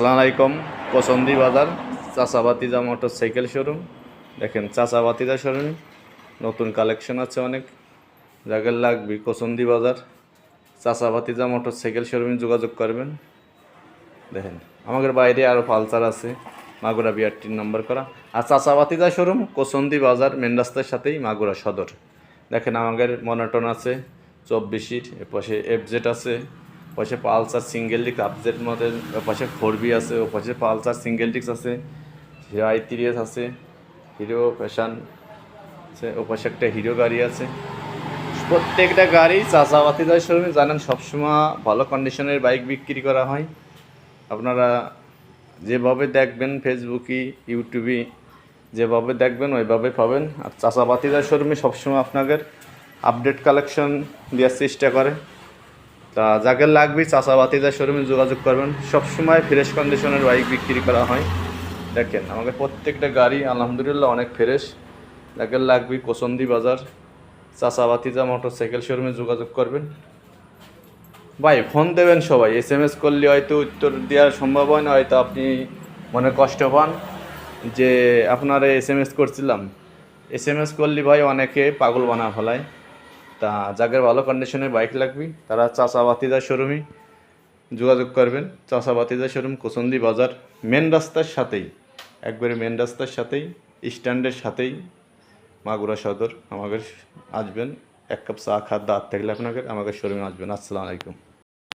আসসালামু আলাইকুম। পছন্দি বাজার চাচাবাতিজা মোটরসাইকেল শোরুম। দেখেন চাচাবাতিজা শোরুম নতুন কালেকশন আছে অনেক জায়গার লাগবে। পছন্দি বাজার চাচাবাতিজা মোটরসাইকেল শোরুমে যোগাযোগ করবেন। দেখেন আমাদের বাইরে আরও পালসার আছে, মাগুরা বিআরটির নম্বর করা। আর চাচাবাতিজা শোরুম কোসন্দি বাজার মেন রাস্তার সাথেই মাগুরা সদর। দেখেন আমাদের মনোটন আছে 24-এর, এপাশে এফজেড আছে, পাশে পালসার সিঙ্গেল ডিস্ক আপজেড মডেল, ওপাশে 4B আছে, ওপাশে পালসার সিঙ্গেল ডিস্ক আছে, হিরো i30 আছে, হিরো প্যাশন আছে, ওপাশে একটা হিরো গাড়ি আছে। প্রত্যেকটা গাড়ি চাচাবাতিজা শোরুমে জানেন সবসময় ভালো কন্ডিশনের বাইক বিক্রি করা হয়। আপনারা যেভাবে দেখবেন ফেসবুকে ইউটিউবে যেভাবে দেখবেন ওইভাবে পাবেন। আর চাচাবাতিজা শোরুমে সবসময় আপনাদের আপডেট কালেকশন দেওয়ার চেষ্টা করে। তা যাকে লাগবে চাচাবাতিজা শোরুমে যোগাযোগ করবেন। সবসময় ফ্রেশ কন্ডিশনের বাইক বিক্রি করা হয়। দেখেন আমাদের প্রত্যেকটা গাড়ি আলহামদুলিল্লাহ অনেক ফ্রেশ। যাকে লাগবে কোসন্দি বাজার চাচাবাতিজা মোটরসাইকেল শোরুমে যোগাযোগ করবেন। ভাই ফোন দেবেন, সবাই SMS করলে হয়তো উত্তর দেওয়া সম্ভব হয় না, হয়তো আপনি মনে কষ্ট পান যে আপনারা SMS করছিলাম। SMS করলে ভাই অনেকে পাগল বানা ফেলায়। তা যাদের ভালো কন্ডিশনের বাইক লাগবে তারা চাচাবাতিজা শোরুমে যোগাযোগ করবেন। চাচাবাতিজা শোরুম কোসন্দি বাজার মেন রাস্তার সাথেই, একবারে মেন রাস্তার সাথেই, স্ট্যান্ডের সাথেই মাগুরা সদর। আমাদের আসবেন, এক কাপ চা খাওয়ার দাঁত থাকলে আপনাকে আমাদের শোরুমে আসবেন। আসসালামু আলাইকুম।